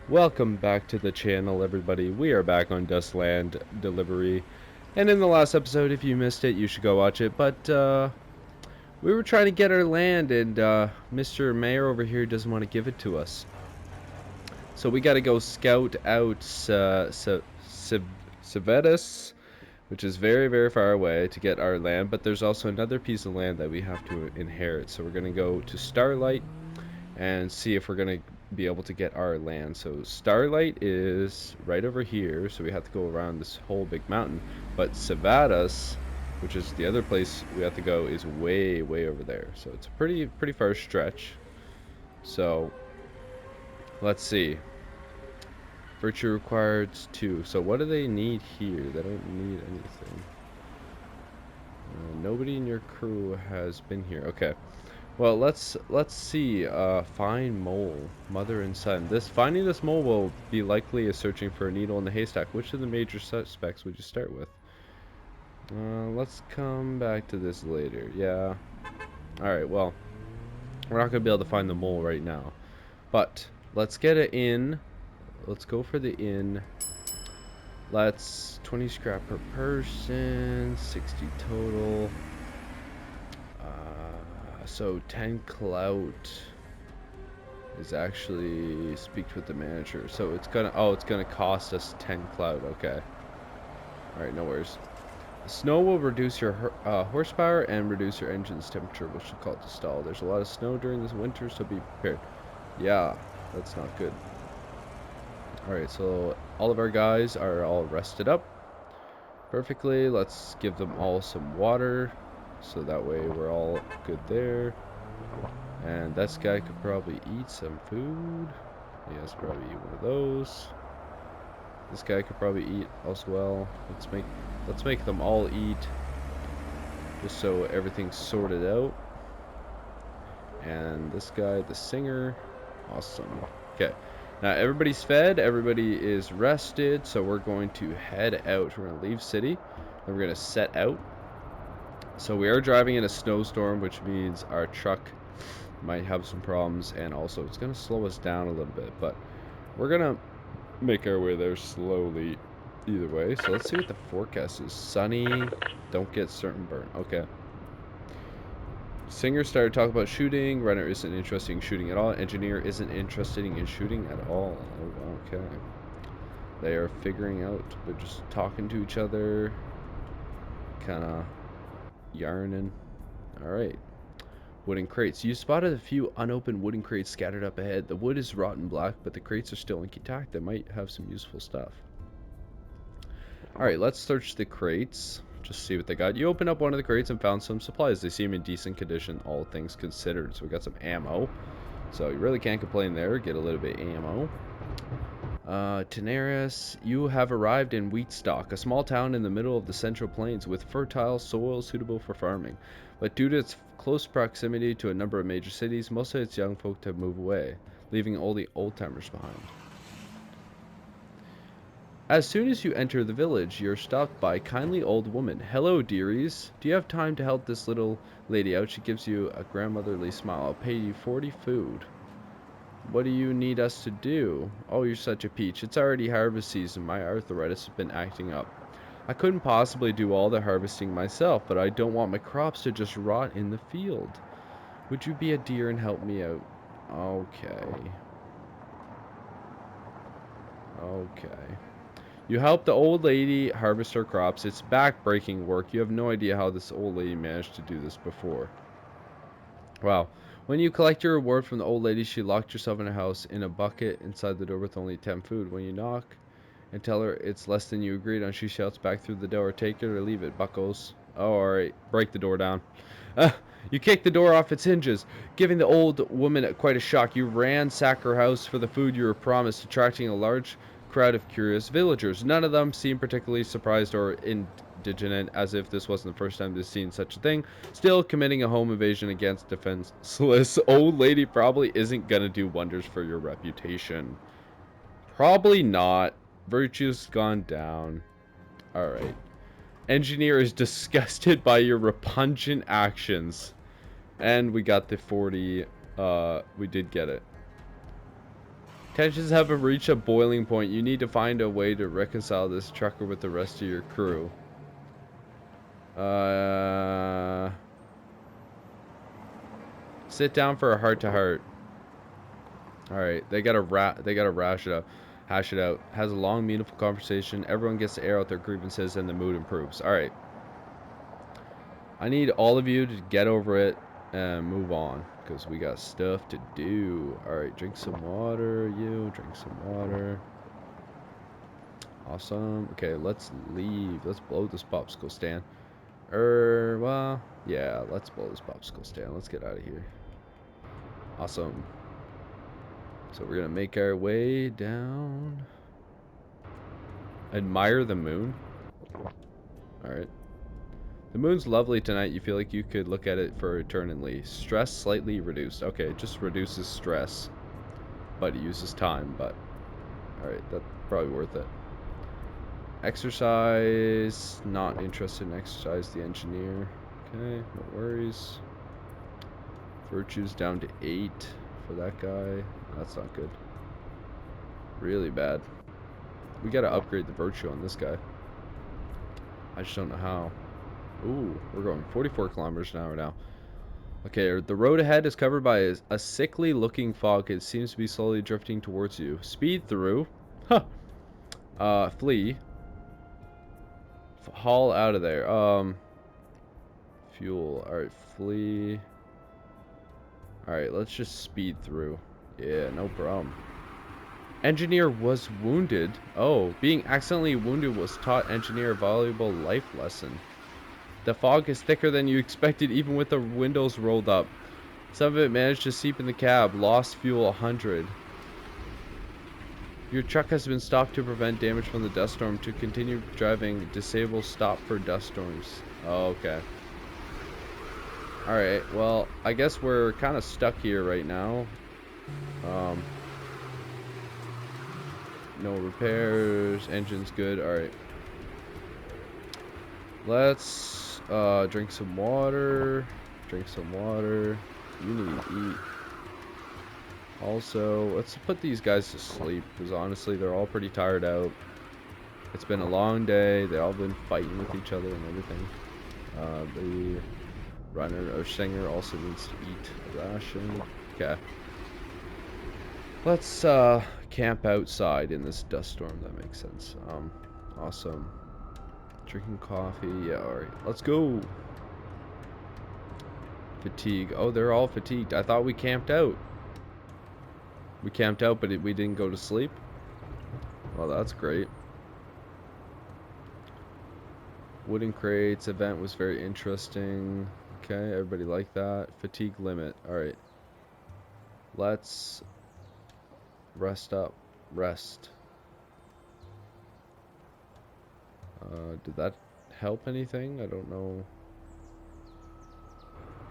Welcome back to the channel, everybody. We are back on Dustland Delivery. And in the last episode, if you missed it, you should go watch it. But we were trying to get our land, and Mr. Mayor over here doesn't want to give it to us. So we got to go scout out Civetus, which is very, very far away, to get our land. But there's also another piece of land that we have to inherit. So we're going to go to Starlight and see if we're going to be able to get our land. So Starlight is right over here, so we have to go around this whole big mountain. But Civadas, which is the other place we have to go, is way over there. So it's a pretty far stretch. So let's see. Virtue required 2. So what do they need here? They don't need anything. Nobody in your crew has been here. Okay. Well, let's see. Find mole, mother and son. Finding this mole will be likely as searching for a needle in the haystack. Which of the major suspects would you start with? Let's come back to this later. Yeah. All right. Well, we're not gonna be able to find the mole right now, but let's get it in. Let's go for the inn. Let's 20 scrap per person, 60 total. So 10 clout is actually speak with the manager. So it's gonna cost us 10 clout. Okay. All right, no worries. Snow will reduce your horsepower and reduce your engine's temperature, which will cause it to stall. There's a lot of snow during this winter, so be prepared. Yeah, that's not good. All right, so all of our guys are all rested up perfectly. Let's give them all some water, so that way we're all good there. And this guy could probably eat some food. He has to probably eat one of those. This guy could probably eat as well. Let's make them all eat, just so everything's sorted out. And this guy, the singer, awesome. Okay, now everybody's fed, everybody is rested, so we're going to head out. We're gonna leave city, then we're gonna set out. So we are driving in a snowstorm, which means our truck might have some problems, and also it's gonna slow us down a little bit, but we're gonna make our way there slowly either way. So let's see what the forecast is. Sunny, don't get certain burn. Okay. Singer started talking about shooting. Runner isn't interested in shooting at all. Engineer isn't interested in shooting at all. Oh, okay. They are figuring out. They're just talking to each other, kind of yarning. All right. Wooden crates. You spotted a few unopened wooden crates scattered up ahead. The wood is rotten black, but the crates are still intact. They might have some useful stuff. Alright, let's search the crates. Just see what they got. You opened up one of the crates and found some supplies. They seem in decent condition, all things considered. So we got some ammo. So you really can't complain there. Get a little bit of ammo. Tenaris, you have arrived in Wheatstock, a small town in the middle of the Central Plains with fertile soil suitable for farming. But due to its close proximity to a number of major cities, most of its young folk have moved away, leaving all the old-timers behind. As soon as you enter the village, you're stopped by a kindly old woman. Hello, dearies. Do you have time to help this little lady out? She gives you a grandmotherly smile. I'll pay you 40 food. What do you need us to do? Oh, you're such a peach. It's already harvest season. My arthritis has been acting up. I couldn't possibly do all the harvesting myself, but I don't want my crops to just rot in the field. Would you be a dear and help me out? Okay. Okay. You help the old lady harvest her crops. It's back-breaking work. You have no idea how this old lady managed to do this before. Wow. When you collect your reward from the old lady, she locked herself in a house in a bucket inside the door with only 10 food. When you knock and tell her it's less than you agreed on, she shouts back through the door, take it or leave it, buckos. Oh, alright. Break the door down. You kick the door off its hinges, giving the old woman quite a shock. You ransack her house for the food you were promised, attracting a large crowd of curious villagers. None of them seemed particularly surprised or indignant, as if this wasn't the first time they've seen such a thing. Still, committing a home invasion against defenseless old lady probably isn't gonna do wonders for your reputation. Probably not. Virtue's gone down. Alright. Engineer is disgusted by your repugnant actions. And we got the 40. We did get it. Tensions have reached a boiling point. You need to find a way to reconcile this trucker with the rest of your crew. Sit down for a heart-to-heart. Alright, they gotta hash it out. Has a long, meaningful conversation. Everyone gets to air out their grievances and the mood improves. Alright. I need all of you to get over it and move on, because we got stuff to do. Alright, drink some water. You drink some water. Awesome. Okay, let's leave. Let's blow this popsicle stand. Well, yeah, let's blow this popsicle stand. Let's get out of here. Awesome. So we're gonna make our way down. Admire the moon. Alright. The moon's lovely tonight. You feel like you could look at it for eternity. Stress slightly reduced. Okay, it just reduces stress. But it uses time, but... Alright, that's probably worth it. Exercise. Not interested in exercise. The engineer. Okay, no worries. Virtue's down to 8 for that guy. That's not good. Really bad. We gotta upgrade the virtue on this guy. I just don't know how. Ooh, we're going 44 kilometers an hour now. Okay, the road ahead is covered by a sickly looking fog. It seems to be slowly drifting towards you. Speed through. Huh. Flee. Haul out of there. Fuel. Alright, flee. Alright, let's just speed through. Yeah, no problem. Engineer was wounded. Oh, being accidentally wounded was taught engineer a valuable life lesson. The fog is thicker than you expected, even with the windows rolled up. Some of it managed to seep in the cab. Lost fuel 100. Your truck has been stopped to prevent damage from the dust storm. To continue driving, disable stop for dust storms. Oh, okay. Alright, well, I guess we're kind of stuck here right now. No repairs. Engine's good. Alright. Let's drink some water. Drink some water. You need to eat. Also, let's put these guys to sleep, because honestly, they're all pretty tired out. It's been a long day. They've all been fighting with each other and everything. The runner or singer also needs to eat a ration. Okay. Let's camp outside in this dust storm. That makes sense. Awesome. Drinking coffee. Yeah, alright. Let's go. Fatigue. Oh, they're all fatigued. I thought we camped out. We camped out, but we didn't go to sleep. Well, that's great. Wooden crates event was very interesting. Okay, everybody liked that. Fatigue limit. Alright. Let's rest up. Rest. Did that help anything? I don't know.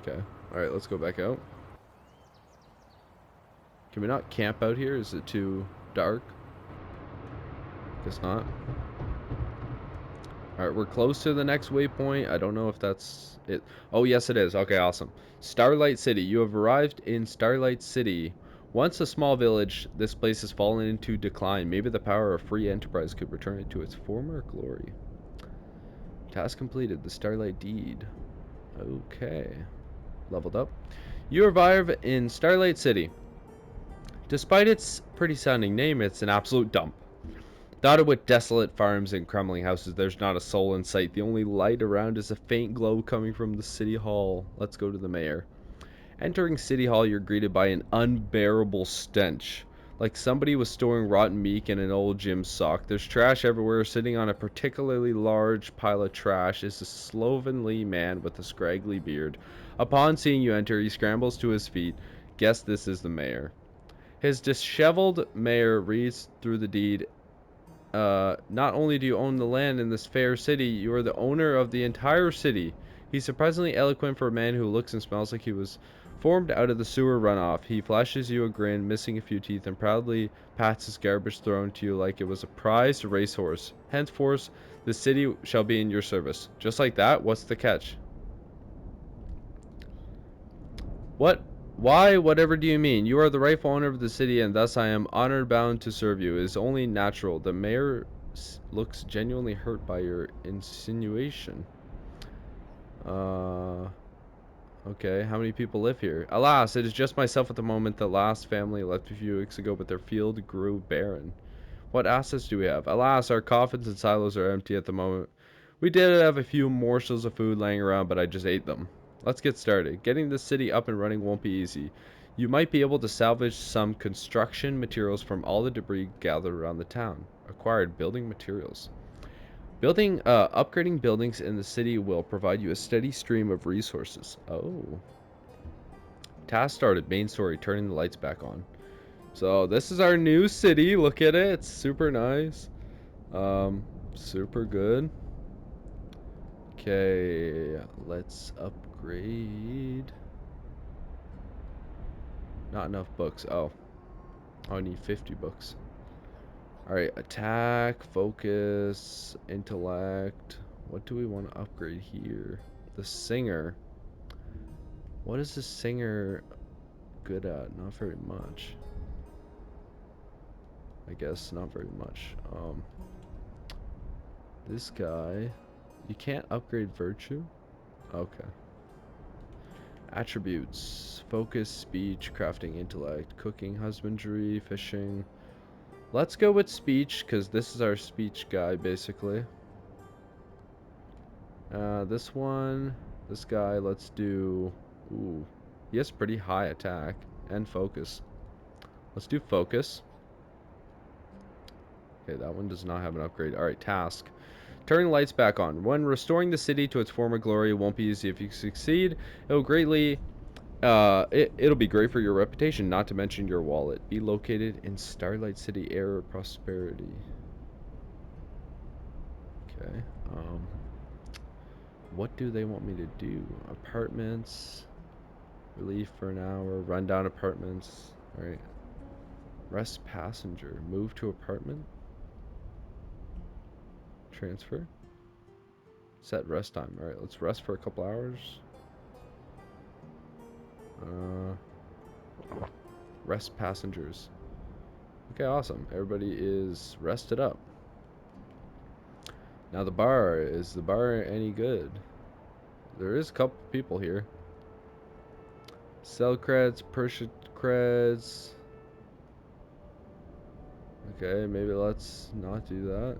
Okay. Alright, let's go back out. Can we not camp out here? Is it too dark? Guess not. Alright, we're close to the next waypoint. I don't know if that's it. Oh, yes it is. Okay, awesome. Starlight City. You have arrived in Starlight City. Once a small village, this place has fallen into decline. Maybe the power of free enterprise could return it to its former glory. Task completed. The Starlight Deed. Okay. Leveled up. You arrive in Starlight City. Despite its pretty sounding name, it's an absolute dump. Dotted with desolate farms and crumbling houses, there's not a soul in sight. The only light around is a faint glow coming from the city hall. Let's go to the mayor. Entering City Hall, you're greeted by an unbearable stench. Like somebody was storing rotten meat in an old gym sock. There's trash everywhere. Sitting on a particularly large pile of trash is a slovenly man with a scraggly beard. Upon seeing you enter, he scrambles to his feet. Guess this is the mayor. His disheveled mayor reads through the deed. Not only do you own the land in this fair city, you are the owner of the entire city. He's surprisingly eloquent for a man who looks and smells like he was formed out of the sewer runoff. He flashes you a grin, missing a few teeth, and proudly pats his garbage thrown to you like it was a prized racehorse. Henceforth, the city shall be in your service. Just like that? What's the catch? What Why? Whatever do you mean? You are the rightful owner of the city, and thus I am honored bound to serve you. It is only natural. The mayor looks genuinely hurt by your insinuation. Okay, how many people live here? Alas, it is just myself at the moment. The last family left a few weeks ago, but their field grew barren. What assets do we have? Alas, our coffins and silos are empty at the moment. We did have a few morsels of food laying around, but I just ate them. Let's get started. Getting the city up and running won't be easy. You might be able to salvage some construction materials from all the debris gathered around the town. Acquired building materials. Upgrading buildings in the city will provide you a steady stream of resources. Oh. Task started. Main story. Turning the lights back on. So this is our new city. Look at it. It's super nice. Super good. Okay, let's upgrade. Not enough books. Oh, I need 50 books. Alright, attack, focus, intellect. What do we want to upgrade here? The singer. What is the singer good at? Not very much. I guess not very much. This guy. You can't upgrade virtue? Okay. Attributes. Focus, speech, crafting, intellect, cooking, husbandry, fishing. Let's go with speech, because this is our speech guy, basically. This one, this guy, let's do... Ooh, he has pretty high attack and focus. Let's do focus. Okay, that one does not have an upgrade. Alright, task. Turning lights back on. When restoring the city to its former glory, it won't be easy. If you succeed, it will greatly... it'll be great for your reputation, not to mention your wallet. Be located in Starlight City, Air of Prosperity. Okay. What do they want me to do? Apartments. Relief for an hour. Rundown apartments. Alright. Rest passenger. Move to apartment. Transfer. Set rest time. Alright, let's rest for a couple hours. Rest passengers. Okay, awesome. Everybody is rested up. Now the bar. Is the bar any good? There is a couple people here. Sell creds, purchase creds. Okay, maybe let's not do that.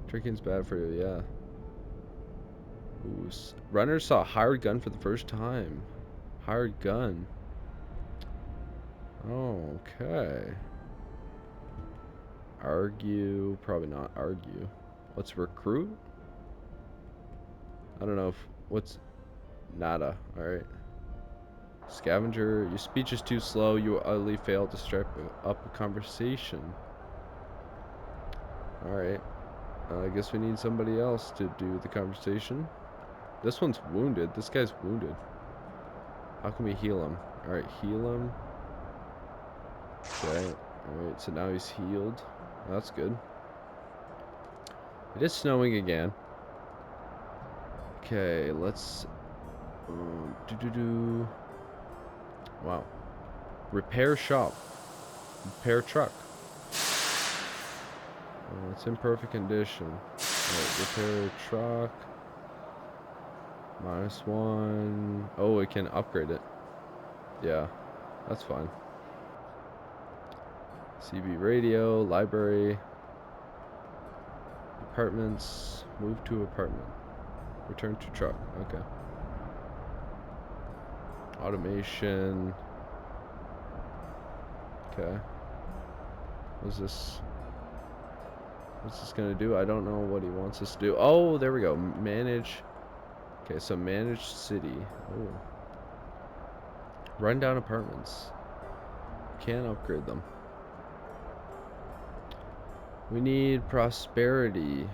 Drinking's bad for you, yeah. Ooh, runners saw a hired gun for the first time. Hired gun. Oh, okay. Argue. Probably not argue. Let's recruit. I don't know if... What's... Nada. Alright. Scavenger. Your speech is too slow. You utterly failed to strike up a conversation. Alright. I guess we need somebody else to do the conversation. This one's wounded. This guy's wounded. How can we heal him? Alright, heal him. Okay. Alright, so now he's healed. That's good. It is snowing again. Okay, let's... Wow. Repair shop. Repair truck. It's in perfect condition. Right, repair truck. -1. Oh, we can upgrade it. Yeah, that's fine. CB radio, library, apartments, move to apartment, return to truck. Okay. Automation. Okay. What's this? What's this gonna do? I don't know what he wants us to do. Oh, there we go. Manage. Okay, so manage city. Oh. Run down apartments. Can't upgrade them. We need prosperity.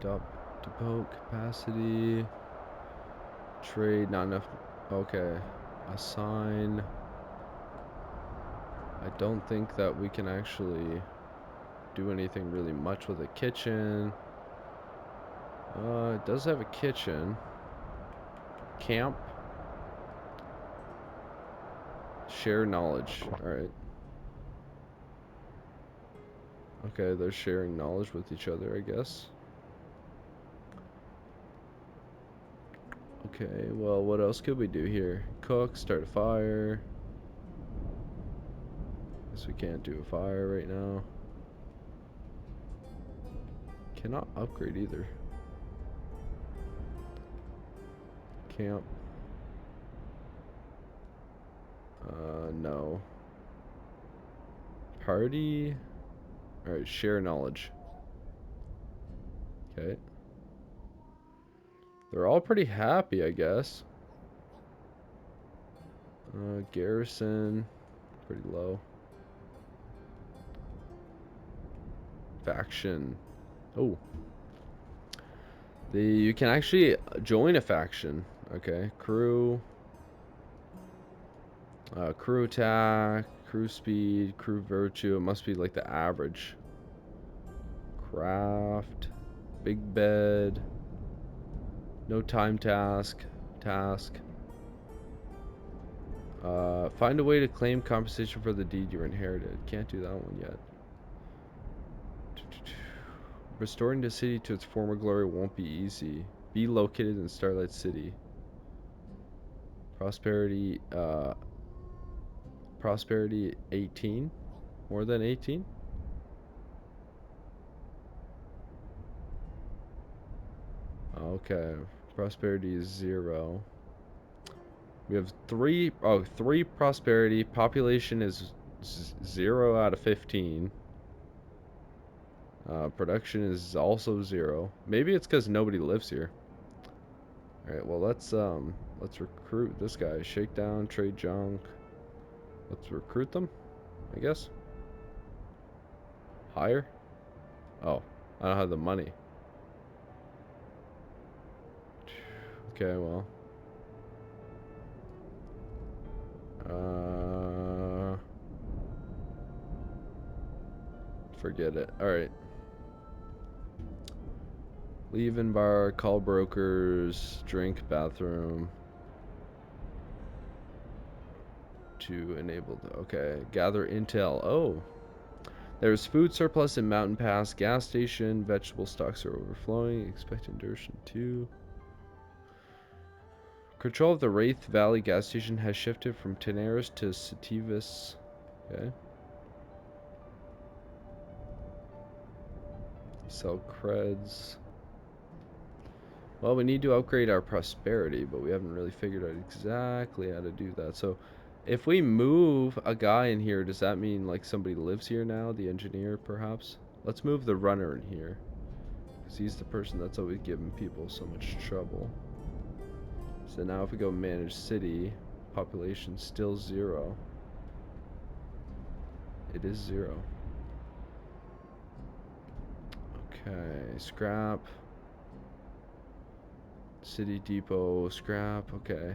Depot capacity. Trade, not enough. Okay. Assign. I don't think that we can actually do anything really much with a kitchen. It does have a kitchen. Camp. Share knowledge. Alright. Okay, they're sharing knowledge with each other, I guess. Okay, well, what else could we do here? Cook, start a fire. Guess we can't do a fire right now. Cannot upgrade either. Camp. No. Party. Alright, share knowledge. Okay. They're all pretty happy, I guess. Garrison. Pretty low. Faction. Oh. You can actually join a faction. Okay. Crew. Crew attack. Crew speed. Crew virtue. It must be like the average. Craft. Big bed. No time task. Find a way to claim compensation for the deed you inherited. Can't do that one yet. Restoring the city to its former glory won't be easy. Be located in Starlight City. Prosperity, prosperity 18. More than 18? Okay. Prosperity is 0. We have 3 prosperity. Population is 0 out of 15. Production is also 0. Maybe it's because nobody lives here. Alright, well let's recruit this guy. Shakedown, trade junk. Let's recruit them, I guess. Hire? Oh, I don't have the money. Okay, well. Forget it. Alright. Leave in bar, call brokers, drink, bathroom. To enable the, okay. Gather intel. Oh. There's food surplus in Mountain Pass gas station. Vegetable stocks are overflowing. Expecting duration 2. Control of the Wraith Valley gas station has shifted from Tenaris to Sativus. Okay. Sell creds. Well, we need to upgrade our prosperity, but we haven't really figured out exactly how to do that. So, if we move a guy in here, does that mean like somebody lives here now? The engineer, perhaps? Let's move the runner in here, because he's the person that's always giving people so much trouble. So now if we go manage city, population still 0. It is 0. Okay, scrap. City depot, scrap, okay.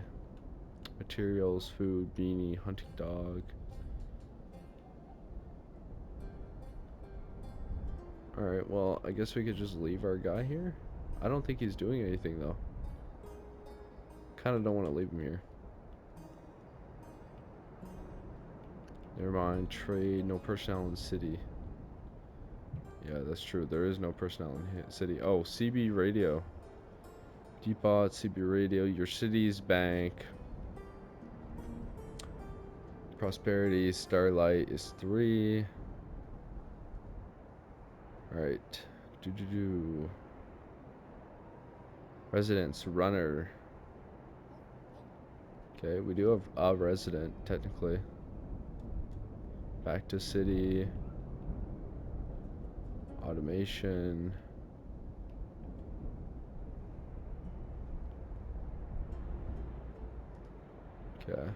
Materials, food, beanie, hunting dog. Alright, well, I guess we could just leave our guy here. I don't think he's doing anything, though. Kind of don't want to leave him here. Never mind. Trade. No personnel in the city. Yeah, that's true. There is no personnel in the city. Oh, CB radio. Depot, CB radio. Your city's bank. Prosperity. Starlight is 3. Alright. Residence. Runner. Okay, we do have a resident, technically. Back to city. Automation. Okay.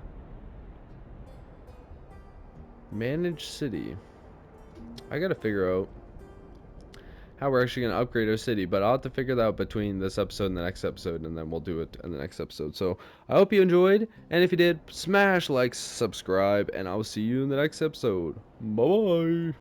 Manage city. I gotta figure out how we're actually gonna upgrade our city, but I'll have to figure that out between this episode and the next episode, and then we'll do it in the next episode. So I hope you enjoyed, and if you did, smash like, subscribe, and I'll see you in the next episode. Bye bye.